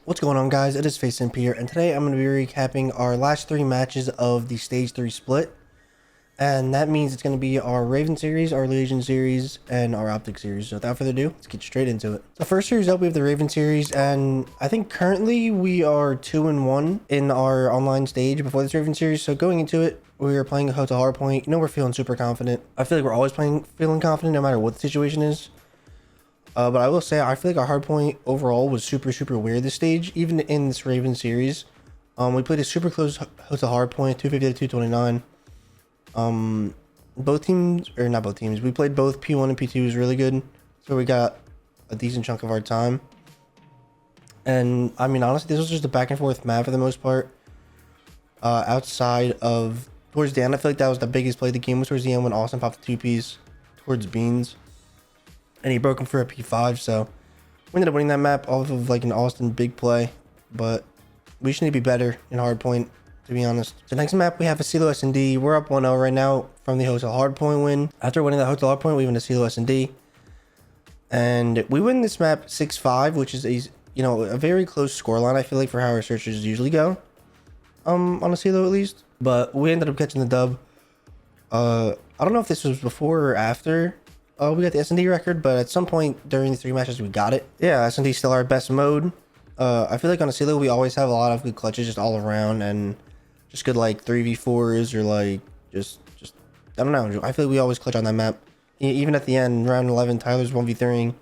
What's going on, guys? It is FaZe Simp here, and today I'm going to be recapping our last 3 matches of the Stage 3 split. And that means it's going to be our Raven series, our Legion series, and our OpTic series. So without further ado, let's get straight into it. The first series up, we have the Raven series, and I think currently we are 2-1 in our online stage before this Raven series. So going into it, we are playing a Hotel Hardpoint. You know, we're feeling super confident. I feel like we're always feeling confident no matter what the situation is. But I will say, I feel like our hardpoint overall was super weird this stage, even in this Raven series. We played a super close Hotel hardpoint, 250 to 229. Both teams, or not both teams, we played both P1 and P2 was really good. So we got a decent chunk of our time. And I mean, honestly, this was just a back and forth map for the most part. Outside of, towards the end, I feel like that was the biggest play of the game was towards the end when Austin popped the 2Ps towards Beans. And he broke him for a P5, so we ended up winning that map off of like an Austin big play. But we just need to be better in hardpoint, to be honest. So next map, we have a CDL S&D. We're up 1-0 right now from the Hotel Hardpoint win. After winning that Hotel Hardpoint, we win a CDL S&D. And we win this map 6-5, which is a very close scoreline, I feel like, for how our searches usually go. On a CDL at least. But we ended up catching the dub. I don't know if this was before or after we got the S&D record, but at some point during the 3 matches we got it. Yeah, S&D still our best mode. I feel like on a CDL we always have a lot of good clutches just all around, and just good like 3v4s or like just I don't know. I feel like we always clutch on that map. Even at the end, round 11, Tyler's 1v3ing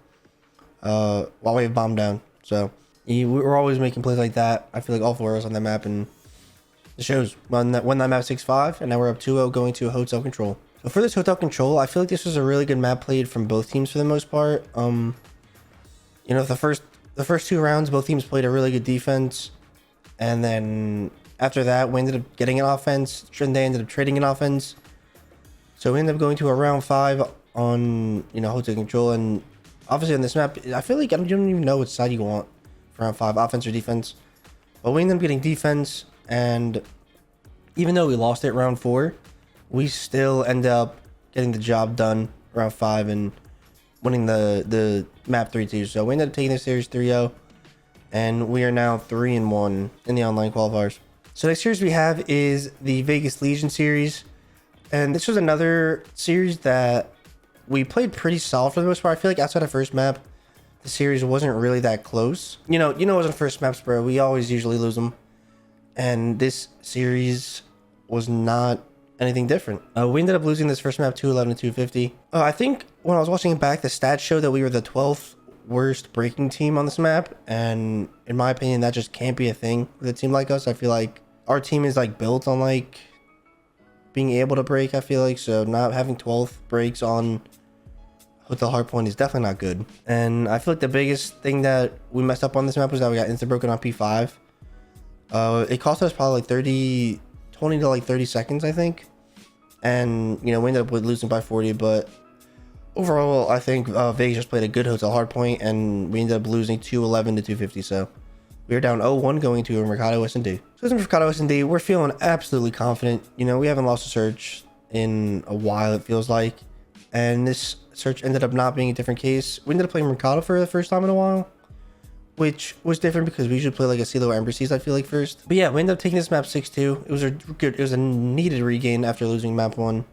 while we have bomb down. So we're always making plays like that. I feel like all 4 of us on that map, and it shows. Won that map 6-5, and now we're up 2-0 going to a Hotel Control. So for this Hotel Control, I feel like this was a really good map played from both teams for the most part. You know, the first 2 rounds, both teams played a really good defense, and then after that, we ended up getting an offense. They ended up trading an offense, so we ended up going to a round 5 on Hotel Control. And obviously on this map, I feel like you don't even know which side you want for round 5, offense or defense. But we ended up getting defense, and even though we lost it round 4. We still end up getting the job done round 5 and winning the map 3-2. So we ended up taking this series 3-0, and we are now 3-1 in the online qualifiers. So next series we have is the Vegas Legion series, and this was another series that we played pretty solid for the most part. I feel like outside of first map, the series wasn't really that close. You know, it was on first maps, bro. We always usually lose them, and this series was not anything different. We ended up losing this first map 211 to 250. I think when I was watching it back, the stats showed that we were the 12th worst breaking team on this map, and in my opinion that just can't be a thing with a team like us. I feel like our team is like built on like being able to break, I feel like, so not having 12th breaks on Hotel Hardpoint is definitely not good. And I feel like the biggest thing that we messed up on this map was that we got instant broken on P5. It cost us probably like 20 to like 30 seconds, I think. And, we ended up losing by 40. But overall, I think Vegas just played a good Hotel Hardpoint, and we ended up losing 211 to 250. So we are down 0-1 going to a Mercado S&D. So in Mercado S&D, we're feeling absolutely confident. We haven't lost a search in a while, it feels like. And this search ended up not being a different case. We ended up playing Mercado for the first time in a while, which was different because we usually play like a CeeLo Embassies, I feel like, first. But yeah, we ended up taking this map 6-2. It was a needed regain after losing map 1.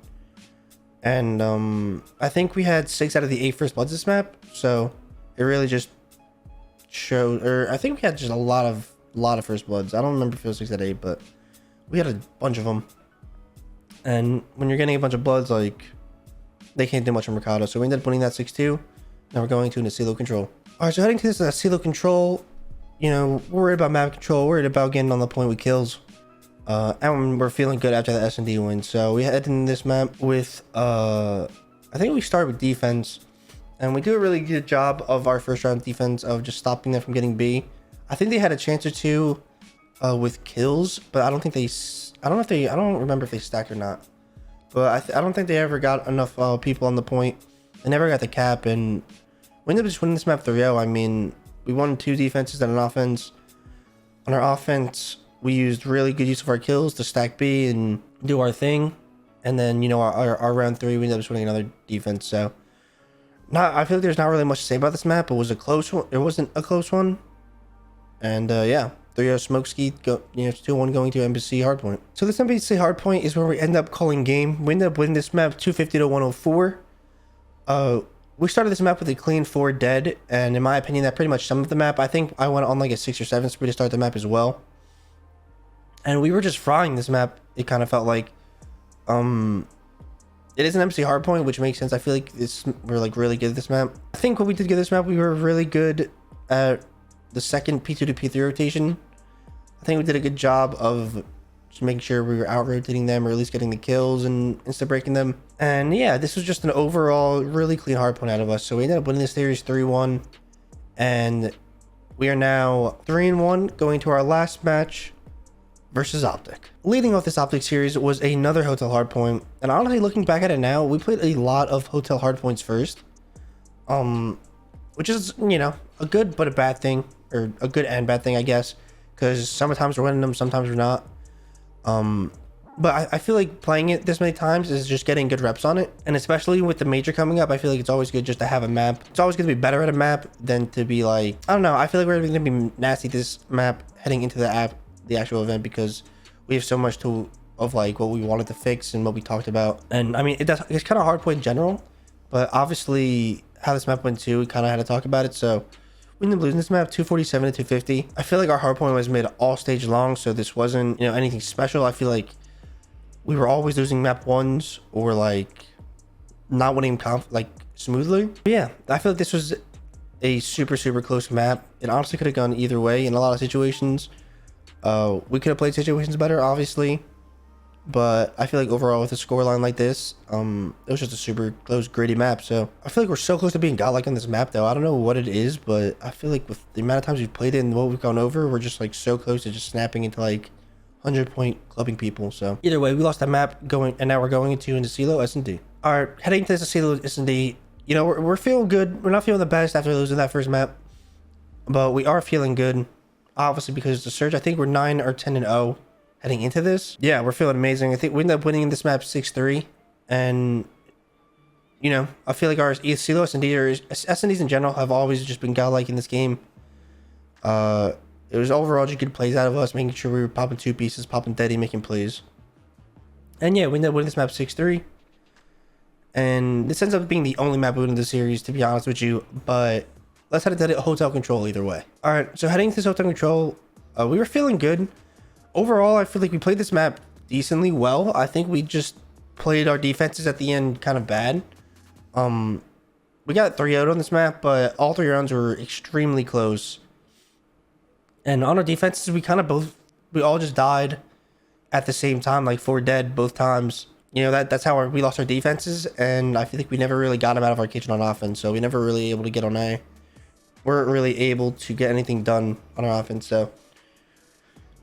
And I think we had 6 out of the 8 first bloods this map. So it really just showed, or I think we had just a lot of first bloods. I don't remember if it was 6 out of 8, but we had a bunch of them. And when you're getting a bunch of bloods, like, they can't do much on Mercado. So we ended up winning that 6-2. Now we're going to a CeeLo Control. All right, so heading to this CeeLo Control, we're worried about map control, worried about getting on the point with kills, and we're feeling good after the S&D win. So we head in this map with, I think we start with defense, and we do a really good job of our first round defense of just stopping them from getting B. I think they had a chance or 2 with kills, but I don't remember if they stacked or not. But I don't think they ever got enough people on the point. They never got the cap, and we ended up just winning this map 3-0. I mean, we won 2 defenses and an offense. On our offense, we used really good use of our kills to stack B and do our thing. And then, our round 3, we ended up just winning another defense. So, I feel like there's not really much to say about this map. It was a close one. It wasn't a close one. And yeah, 3-0 smoke ski, go, 2-1 going to Embassy Hardpoint. So this Embassy Hardpoint is where we end up calling game. We end up winning this map 250 to 104. We started this map with a clean 4 dead, and in my opinion, that pretty much summed up the map. I think I went on like a 6 or 7 speed to start the map as well. And we were just frying this map. It kind of felt like, it is an MC hardpoint, which makes sense. I feel like we're like really good at this map. I think when we did get this map, we were really good at the second P2 to P3 rotation. I think we did a good job of just making sure we were out rotating them, or at least getting the kills and insta breaking them. And yeah, this was just an overall really clean hardpoint out of us. So we ended up winning this series 3-1, and we are now 3-1 going to our last match versus OpTic. Leading off this OpTic series was another hotel hardpoint, and honestly, looking back at it now, we played a lot of hotel hardpoints first, which is, a good but a bad thing, or a good and bad thing, I guess, because sometimes we're winning them, sometimes we're not. But I feel like playing it this many times is just getting good reps on it, and especially with the major coming up, I feel like it's always good just to have a map. It's always going to be better at a map than to be like, I don't know, I feel like we're going to be nasty this map heading into the actual event, because we have so much of like what we wanted to fix and what we talked about. And I mean, it's kind of hard point in general, but obviously how this map went too, we kind of had to talk about it. So we ended up losing this map 247 to 250. I feel like our hard point was made all stage long, so this wasn't anything special. I feel like we were always losing map ones, or like not winning like smoothly. But yeah, I feel like this was a super close map. It honestly could have gone either way in a lot of situations. We could have played situations better, obviously, but I feel like overall with a scoreline like this, it was just a super close, gritty map. So I feel like we're so close to being godlike on this map, though. I don't know what it is, but I feel like with the amount of times we've played it and what we've gone over, we're just like so close to just snapping into like 100-point clubbing people. So either way, we lost that map and now we're going into CDL S&D. All right, heading to the CDL S&D, we're feeling good. We're not feeling the best after losing that first map, but we are feeling good. Obviously, because it's a surge. I think we're 9 or 10-0 heading into this. Yeah, we're feeling amazing. I think we ended up winning this map 6-3, and I feel like our CDL S&D or S&Ds in general have always just been godlike in this game. It was overall just good plays out of us, making sure we were popping 2 pieces, popping Daddy, making plays. And yeah, we ended up winning this map 6-3, and this ends up being the only map we win in the series, to be honest with you. But let's head into hotel control either way. All right, so heading to this hotel control, we were feeling good. Overall, I feel like we played this map decently well. I think we just played our defenses at the end kind of bad. We got 3-0 on this map, but all 3 rounds were extremely close. And on our defenses, we all just died at the same time, like 4 dead both times. That's how we lost our defenses, and I feel like we never really got them out of our kitchen on offense, so we never really able to get on A. Weren't really able to get anything done on our offense, so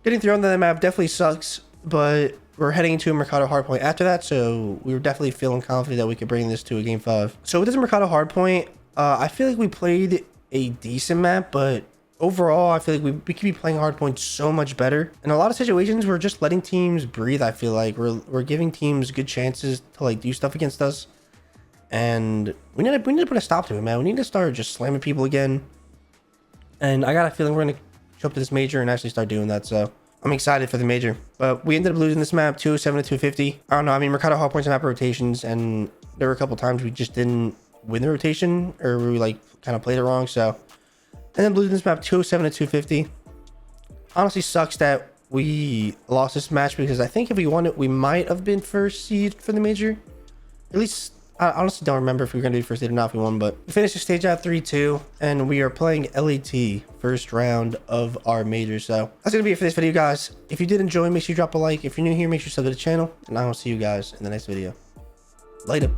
getting thrown on the map definitely sucks, but we're heading into a Mercado hardpoint after that, so we were definitely feeling confident that we could bring this to a game 5. So with this Mercado hardpoint, I feel like we played a decent map, but overall, I feel like we could be playing hardpoint so much better. In a lot of situations, we're just letting teams breathe. I feel like we're giving teams good chances to like do stuff against us. And we need to put a stop to it, man. We need to start just slamming people again. And I got a feeling we're going to show up to this major and actually start doing that. So I'm excited for the major. But we ended up losing this map 207 to 250. I don't know. I mean, Mercado hard points and map rotations. And there were a couple times we just didn't win the rotation, or we like kind of played it wrong. So ended up losing this map 207 to 250. Honestly, sucks that we lost this match, because I think if we won it, we might have been first seed for the major. At least I honestly don't remember if we were going to be first seed or not if we won, but we finished the stage out 3-2, and we are playing LAT first round of our major. So that's going to be it for this video, guys. If you did enjoy, make sure you drop a like. If you're new here, make sure you sub to the channel, and I will see you guys in the next video. Later.